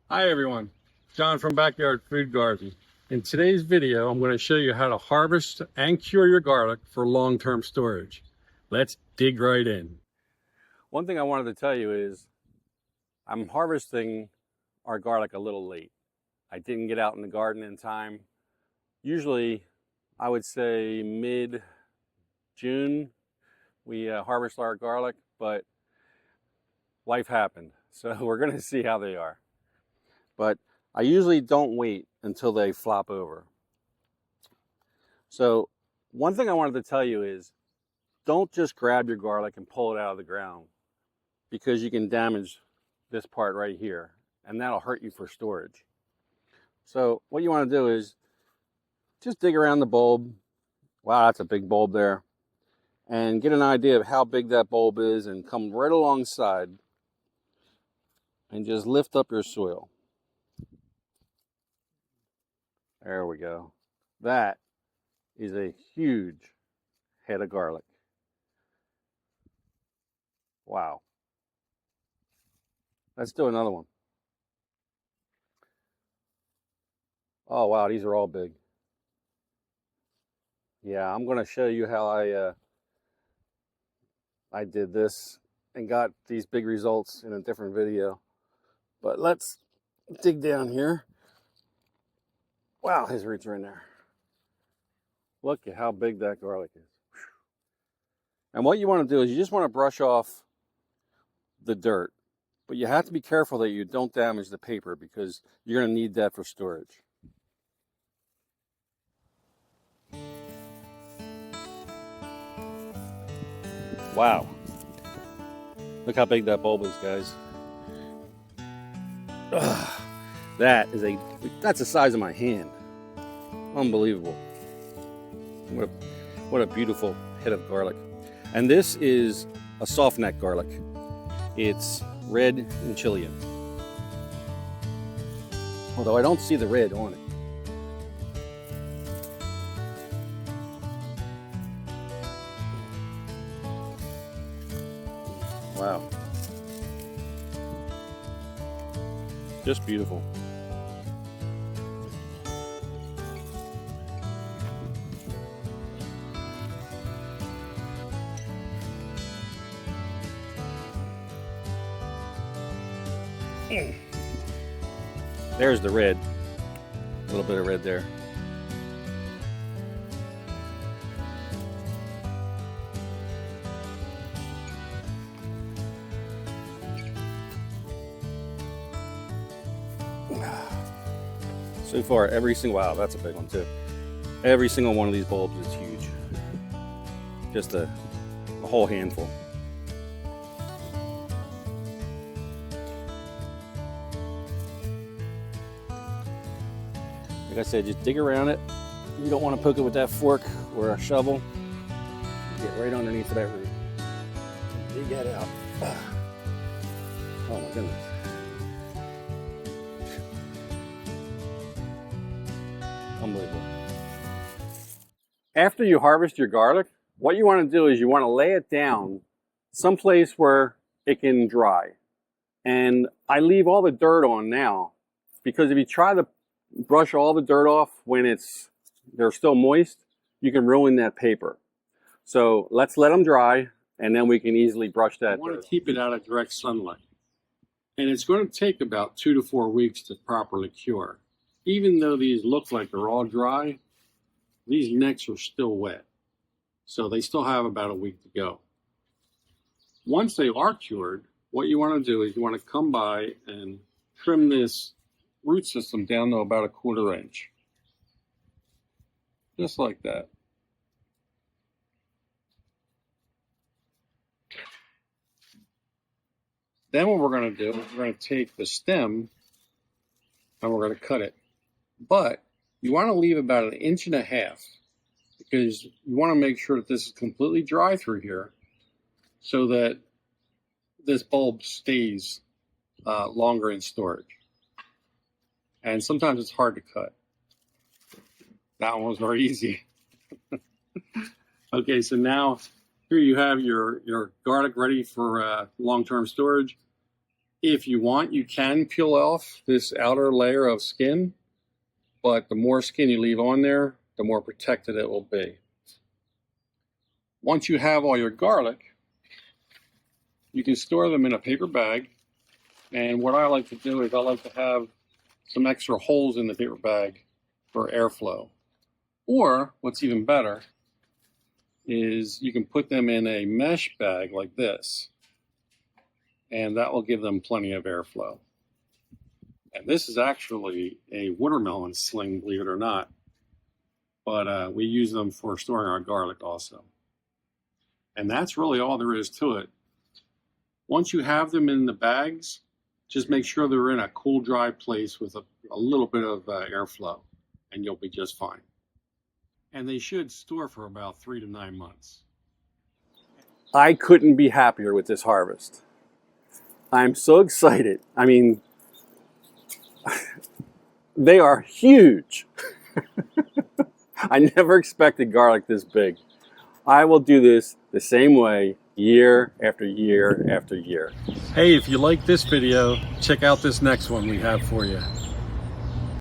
Hi everyone, John from Backyard Food Garden. In today's video, I'm going to show you how to harvest and cure your garlic for long-term storage. Let's dig right in. One thing I wanted to tell you is I'm harvesting our garlic a little late. I didn't get out in the garden in time. Usually, I would say mid-June we harvest our garlic, but life happened. So we're going to see how they are. But I usually don't wait until they flop over. So one thing I wanted to tell you is don't just grab your garlic and pull it out of the ground, because you can damage this part right here and that'll hurt you for storage. So what you want to do is just dig around the bulb. Wow, that's a big bulb there. And get an idea of how big that bulb is and come right alongside and just lift up your soil. There we go. That is a huge head of garlic. Wow. Let's do another one. Oh wow, these are all big. Yeah, I'm going to show you how I did this and got these big results in a different video. But let's dig down here. Wow, his roots are in there. Look at how big that garlic is. And what you want to do is you just want to brush off the dirt. But you have to be careful that you don't damage the paper, because you're going to need that for storage. Wow. Look how big that bulb is, guys. Ugh, that's the size of my hand. Unbelievable. What a beautiful head of garlic. And this is a soft neck garlic. It's red and Chilean. Although I don't see the red on it. Wow. Just beautiful. There's the red. A little bit of red there. So far, wow, that's a big one too. Every single one of these bulbs is huge. Just a whole handful. Like I said, just dig around it. You don't want to poke it with that fork or a shovel. Get right underneath that root. Dig that out. Oh my goodness. Unbelievable. After you harvest your garlic, what you want to do is you want to lay it down someplace where it can dry. And I leave all the dirt on now, because if you try to brush all the dirt off when they're still moist, you can ruin that paper. So let's let them dry, and then we can easily brush that. You want to keep it out of direct sunlight. And it's going to take about 2 to 4 weeks to properly cure. Even though these look like they're all dry, these necks are still wet. So they still have about a week to go. Once they are cured, what you want to do is you want to come by and trim this root system down to about 1/4 inch. Just like that. Then what we're going to do is we're going to take the stem and we're going to cut it. But you want to leave about 1.5 inches, because you want to make sure that this is completely dry through here, so that this bulb stays longer in storage. And sometimes it's hard to cut. That one was very easy. Okay, so now here you have your garlic ready for long-term storage. If you want, you can peel off this outer layer of skin, but the more skin you leave on there, the more protected it will be. Once you have all your garlic, you can store them in a paper bag. And what I like to do is I like to have some extra holes in the paper bag for airflow. Or what's even better is you can put them in a mesh bag like this, and that will give them plenty of airflow. And this is actually a watermelon sling, believe it or not, but we use them for storing our garlic also. And that's really all there is to it. Once you have them in the bags, just make sure they're in a cool, dry place with a little bit of airflow, and you'll be just fine. And they should store for about 3 to 9 months. I couldn't be happier with this harvest. I'm so excited. I mean, they are huge. I never expected garlic this big. I will do this the same way year after year after year. Hey, if you like this video, check out this next one we have for you.